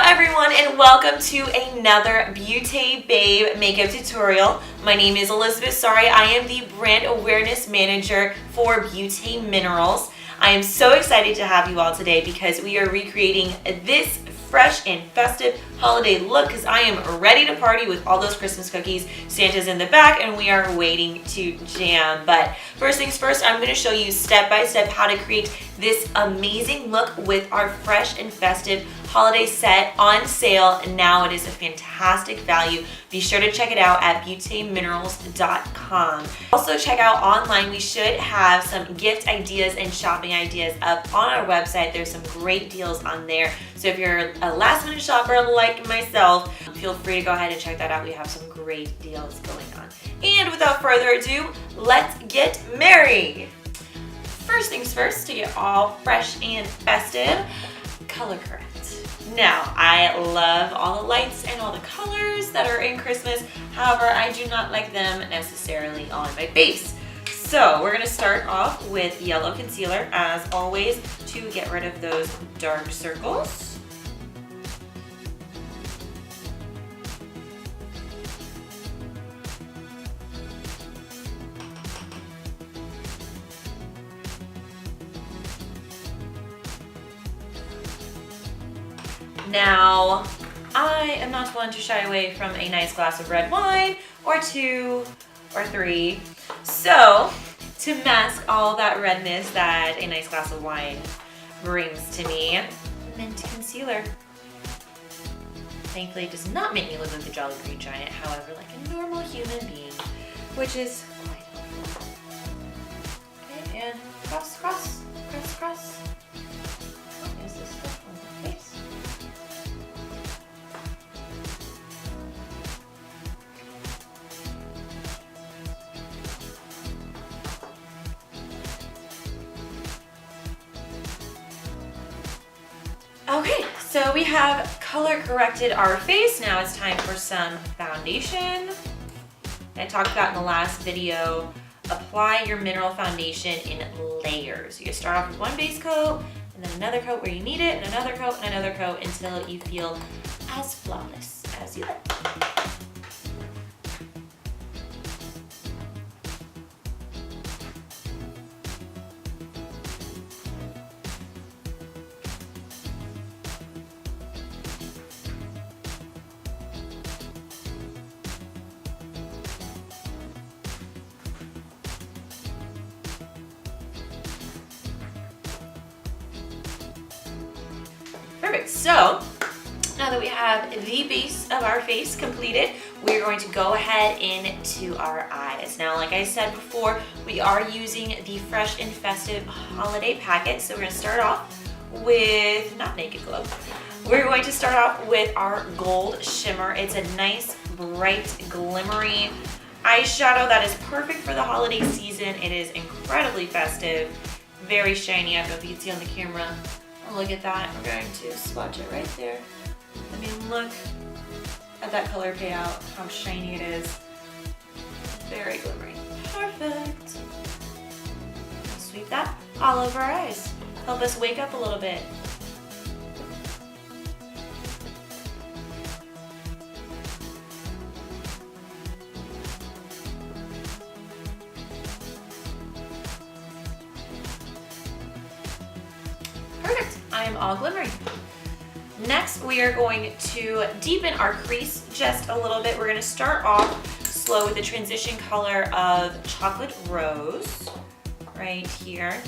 everyone, and welcome to another Beauty Babe makeup tutorial. My name is Elizabeth. Sorry, I am the brand awareness manager for Beauty Minerals. I am so excited to have you all today because we are recreating this fresh and festive holiday look because I am ready to party with all those Christmas cookies. Santa's in the back and we are waiting to jam. But first things first, I'm going to show you step by step how to create this amazing look with our fresh and festive holiday set on sale. Now it is a fantastic value. Be sure to check it out at beautyminerals.com. Also check out online. We should have some gift ideas and shopping ideas up on our website. There's some great deals on there. So if you're a last minute shopper like myself, feel free to go ahead and check that out. We have some great deals going on. And without further ado, let's get merry. First things first, to get all fresh and festive, color correct. Now, I love all the lights and all the colors that are in Christmas. However, I do not like them necessarily on my face. So we're gonna start off with yellow concealer, as always, to get rid of those dark circles. Now, I am not one to shy away from a nice glass of red wine, or two, or three. So, to mask all that redness that a nice glass of wine brings to me, mint concealer. Thankfully, it does not make me look like the Jolly Green Giant, however, like a normal human being, which is quite helpful. Okay, and cross, cross, cross, cross. What is this stuff on the face? Okay, so we have color corrected our face. Now it's time for some foundation. I talked about in the last video, apply your mineral foundation in layers. You start off with one base coat, and then another coat where you need it, and another coat, and another coat, until you feel as flawless as you like. Perfect. So now that we have the base of our face completed, we're going to go ahead into our eyes. Now, like I said before, we are using the Fresh and Festive Holiday packet. So we're going to start off with, not Naked Glow, we're going to start off with our gold shimmer. It's a nice, bright, glimmery eyeshadow that is perfect for the holiday season. It is incredibly festive, very shiny. I don't know if you can see on the camera. Look at that. We're going to swatch it right there. I mean, look at that color payout, how shiny it is. Very glimmery. Perfect. Sweep that all over our eyes. Help us wake up a little bit. I am all glimmery. Next, we are going to deepen our crease just a little bit. We're going to start off slow with the transition color of Chocolate Rose right here.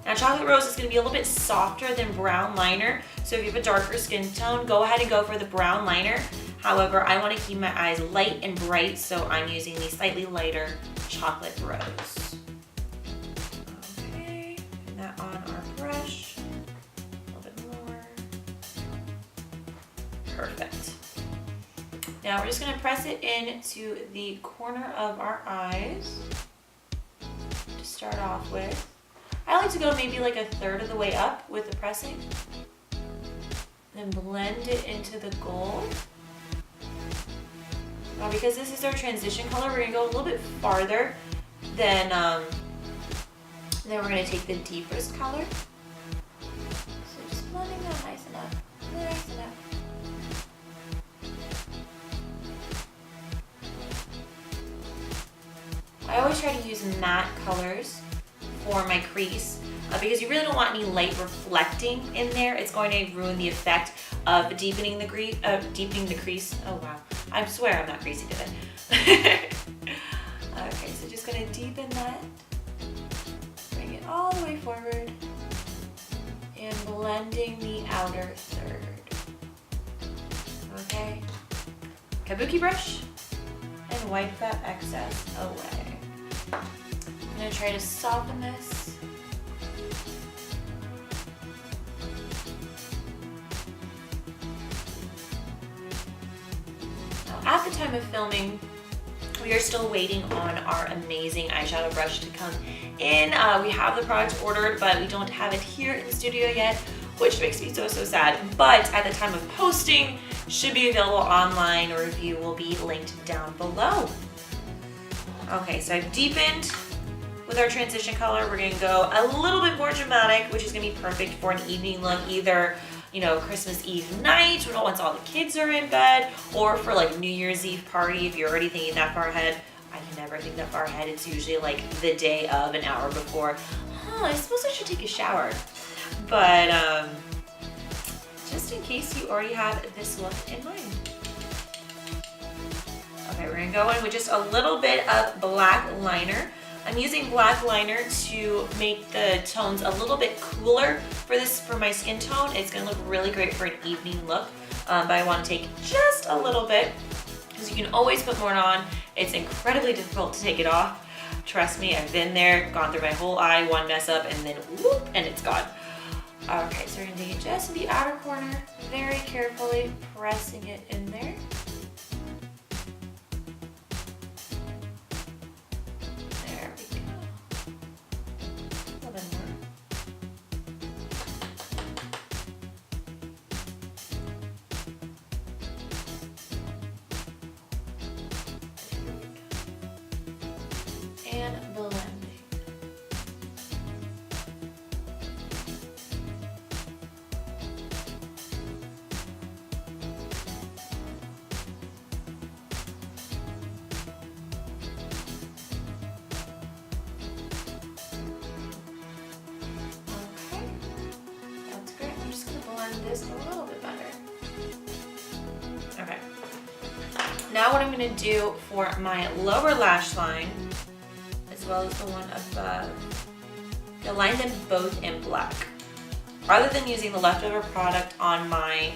Now, Chocolate Rose is going to be a little bit softer than brown liner. So if you have a darker skin tone, go ahead and go for the brown liner. However, I want to keep my eyes light and bright, so I'm using the slightly lighter Chocolate Rose. Okay, put that on our brush. Perfect. Now we're just going to press it into the corner of our eyes to start off with. I like to go maybe like a third of the way up with the pressing. Then blend it into the gold. Now because this is our transition color, we're going to go a little bit farther than we're going to take the deepest color. So just blending that nice enough. Nice enough. I always try to use matte colors for my crease because you really don't want any light reflecting in there. It's going to ruin the effect of deepening the crease. Oh wow, I swear I'm not greasy today. Okay, so just gonna deepen that. Bring it all the way forward and blending the outer third. Okay, kabuki brush and wipe that excess away. I'm gonna try to soften this. Now, at the time of filming, we are still waiting on our amazing eyeshadow brush to come in. We have the product ordered, but we don't have it here in the studio yet, which makes me so sad. But at the time of posting, should be available online. A review will be linked down below. Okay, so I've deepened with our transition color. We're gonna go a little bit more dramatic, which is gonna be perfect for an evening look, either Christmas Eve night, once all the kids are in bed, or for like New Year's Eve party, if you're already thinking that far ahead. I can never think that far ahead. It's usually like the day of, an hour before. I suppose I should take a shower. But just in case you already have this look in mind. Okay, we're gonna go in with just a little bit of black liner. I'm using black liner to make the tones a little bit cooler for my skin tone. It's gonna look really great for an evening look, but I wanna take just a little bit because you can always put more on. It's incredibly difficult to take it off. Trust me, I've been there, gone through my whole eye, one mess up, and then whoop, and it's gone. Okay, so we're gonna take it just in the outer corner, very carefully pressing it in there. There we go. A little bit more. And blending. This a little bit better. Okay. Now what I'm going to do for my lower lash line, as well as the one above, I'm going to line them both in black. Rather than using the leftover product on my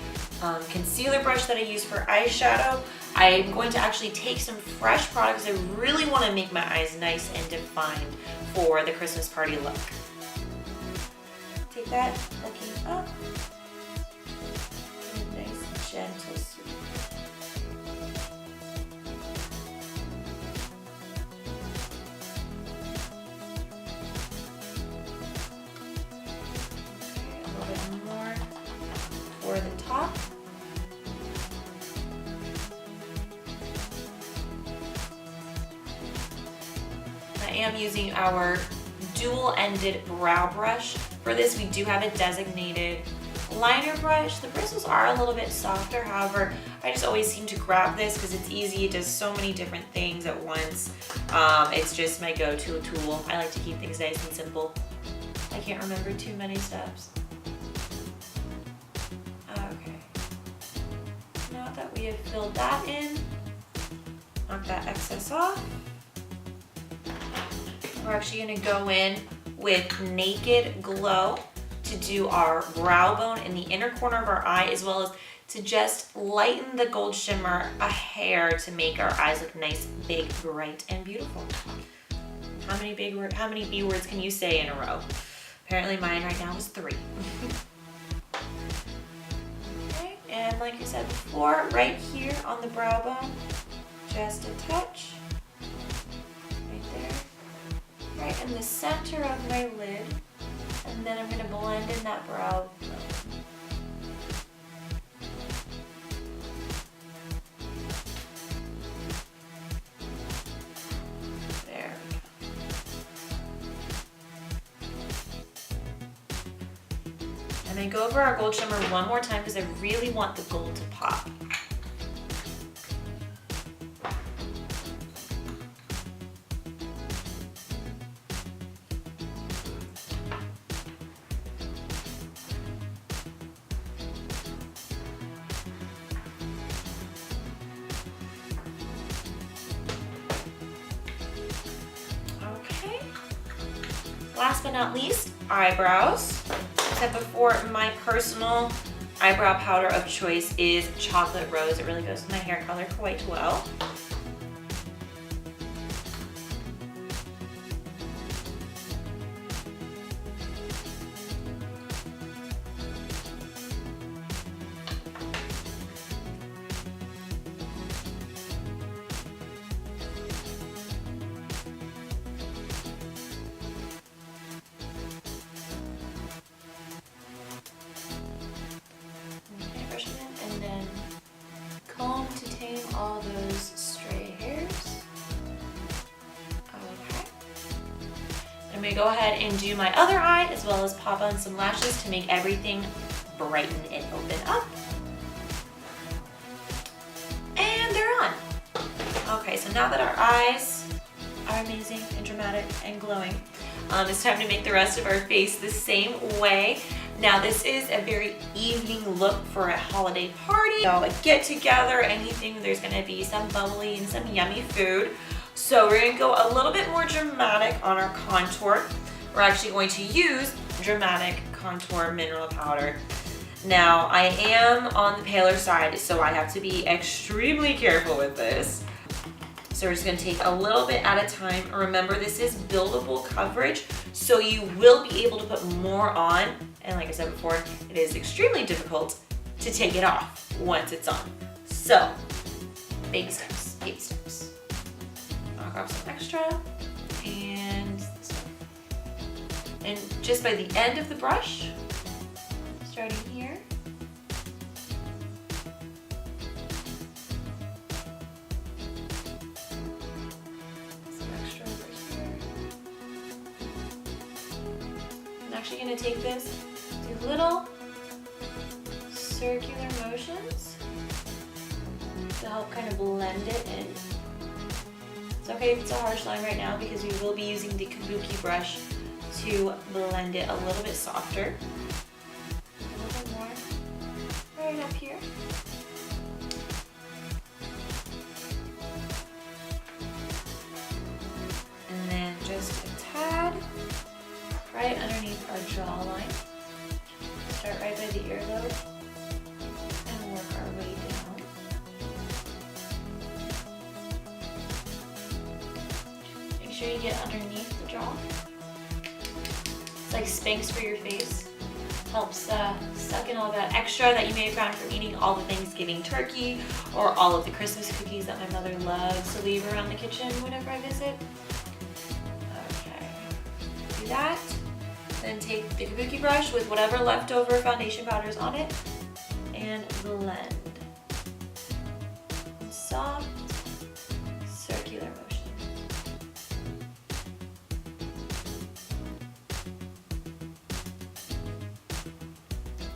concealer brush that I use for eyeshadow, I'm going to actually take some fresh products. I really want to make my eyes nice and defined for the Christmas party look. Take that, looking up. Gentle sweep. Okay, a little bit more for the top. I am using our dual-ended brow brush. For this, we do have a designated liner brush. The bristles are a little bit softer, however, I just always seem to grab this because it's easy. It does so many different things at once. It's just my go-to tool. I like to keep things nice and simple. I can't remember too many steps. Okay. Now that we have filled that in, knock that excess off. We're actually going to go in with Naked Glow to do our brow bone in the inner corner of our eye, as well as to just lighten the gold shimmer a hair to make our eyes look nice, big, bright, and beautiful. How many B words can you say in a row? Apparently mine right now is 3. Okay, and like I said before, right here on the brow bone, just a touch, right there, right in the center of my lid. And then I'm going to blend in that brow bone. There we go. And then go over our gold shimmer one more time because I really want the gold to pop. last but not least, eyebrows. Except before, my personal eyebrow powder of choice is chocolate rose. It really goes with my hair color quite well. And then comb to tame all those stray hairs. Okay. I'm going to go ahead and do my other eye as well as pop on some lashes to make everything brighten and open up. And they're on. Okay, so now that our eyes are amazing and dramatic and glowing, it's time to make the rest of our face the same way. Now this is a very evening look for a holiday party, so a get together, anything. There's gonna be some bubbly and some yummy food. So we're gonna go a little bit more dramatic on our contour. We're actually going to use dramatic contour mineral powder. Now I am on the paler side, so I have to be extremely careful with this. So we're just gonna take a little bit at a time. Remember, this is buildable coverage, so you will be able to put more on. And like I said before, it is extremely difficult to take it off once it's on. So, baby steps, baby steps. I'll grab some extra and this one. And just by the end of the brush, starting here, I'm actually going to take this, do little circular motions to help kind of blend it in. It's okay if it's a harsh line right now because we will be using the kabuki brush to blend it a little bit softer. A little bit more right up here. And then just a tad right underneath our jawline. Start right by the earlobe and work our way down. Make sure you get underneath the jaw. It's like Spanx for your face. Helps suck in all that extra that you may have gotten from eating all the Thanksgiving turkey or all of the Christmas cookies that my mother loves to leave around the kitchen whenever I visit. Okay, do that. Then take the kabuki brush with whatever leftover foundation powder is on it and blend. Soft, circular motion.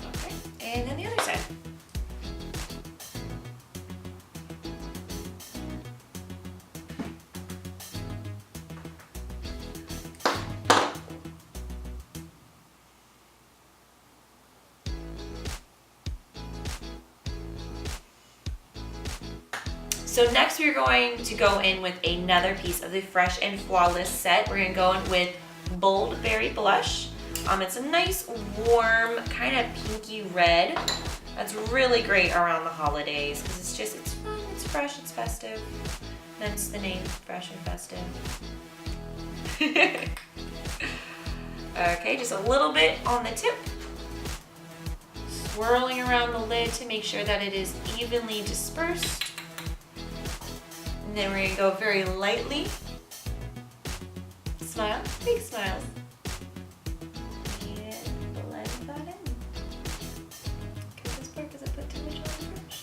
Okay, and then the other side. So next we're going to go in with another piece of the Fresh and Flawless set. We're gonna go in with Bold Berry Blush. It's a nice, warm, kind of pinky red. That's really great around the holidays because it's fun, it's fresh, it's festive. Hence the name, Fresh and Festive. Okay, just a little bit on the tip. Swirling around the lid to make sure that it is evenly dispersed. And then we're going to go very lightly. Smile, big smiles. And blend that in. Cut this part because I put too much on the brush.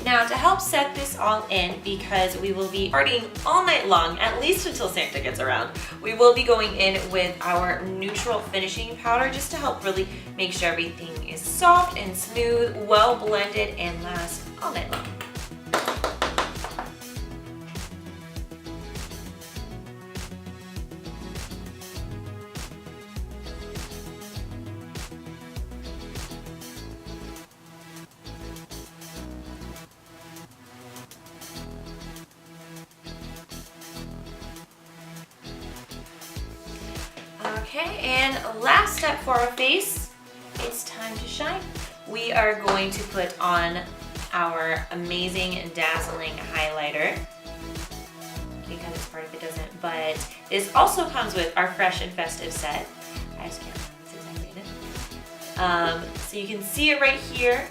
Now to help set this all in, because we will be partying all night long, at least until Santa gets around, we will be going in with our neutral finishing powder just to help really make sure everything is soft and smooth, well blended, and lasts all night long. Okay, and last step for our face, it's time to shine. We are going to put on our amazing and dazzling highlighter. You got this part if it doesn't, but this also comes with our Fresh and Festive set. I just can't remember exactly it. So you can see it right here.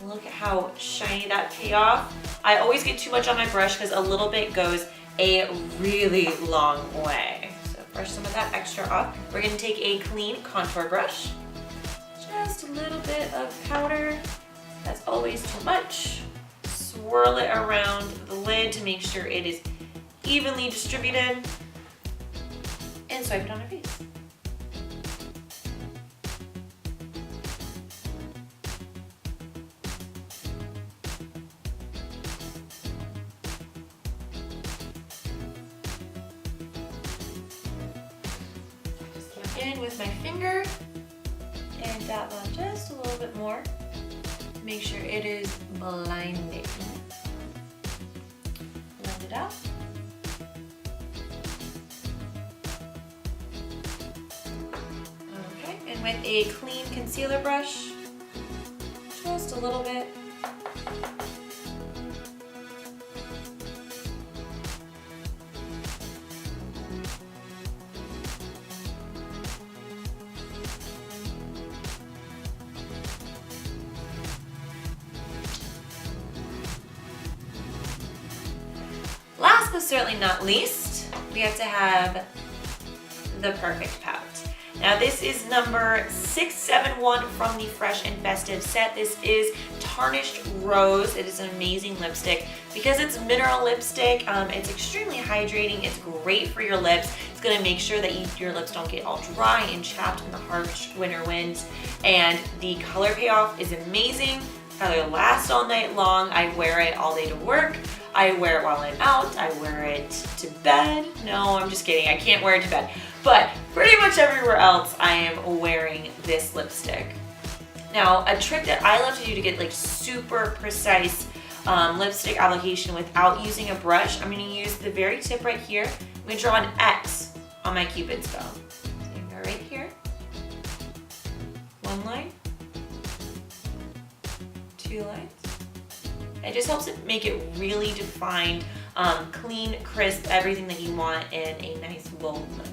Look at how shiny that payoff. I always get too much on my brush because a little bit goes a really long way. So brush some of that extra off. We're gonna take a clean contour brush. Just a little bit of powder. That's always too much. Swirl it around the lid to make sure it is evenly distributed. And swipe it on our face. In with my finger and dab on just a little bit more to make sure it is blinding. Blend it out. Okay, and with a clean concealer brush, just a little bit. Last but certainly not least, we have to have the perfect pout. Now this is number 671 from the Fresh and Festive set. This is Tarnished Rose. It is an amazing lipstick. Because it's mineral lipstick, it's extremely hydrating. It's great for your lips. It's gonna make sure that your lips don't get all dry and chapped in the harsh winter winds. And the color payoff is amazing. Color lasts all night long. I wear it all day to work. I wear it while I'm out. I wear it to bed. No, I'm just kidding. I can't wear it to bed. But pretty much everywhere else, I am wearing this lipstick. Now, a trick that I love to do to get like super precise lipstick application without using a brush, I'm gonna use the very tip right here. I'm gonna draw an X on my Cupid's bow. So you go right here. One line. Two lines. It just helps it make it really defined, clean, crisp, everything that you want in a nice bold lip.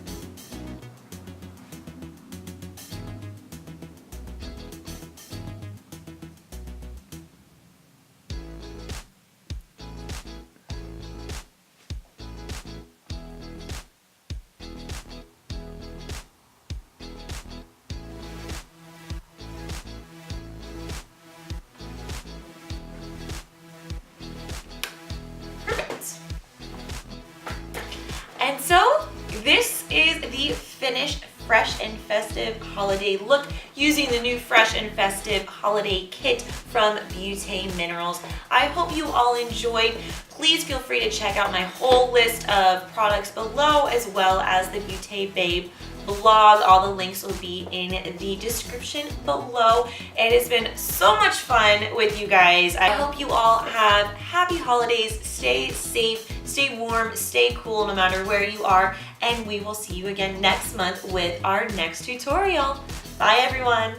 And so this is the finished Fresh and Festive Holiday look using the new Fresh and Festive Holiday kit from Beauté Minerals. I hope you all enjoyed. Please feel free to check out my whole list of products below, as well as the Beauté Babe blog. All the links will be in the description below. It has been so much fun with you guys. I hope you all have happy holidays. Stay safe, stay warm, stay cool no matter where you are, and we will see you again next month with our next tutorial. Bye everyone.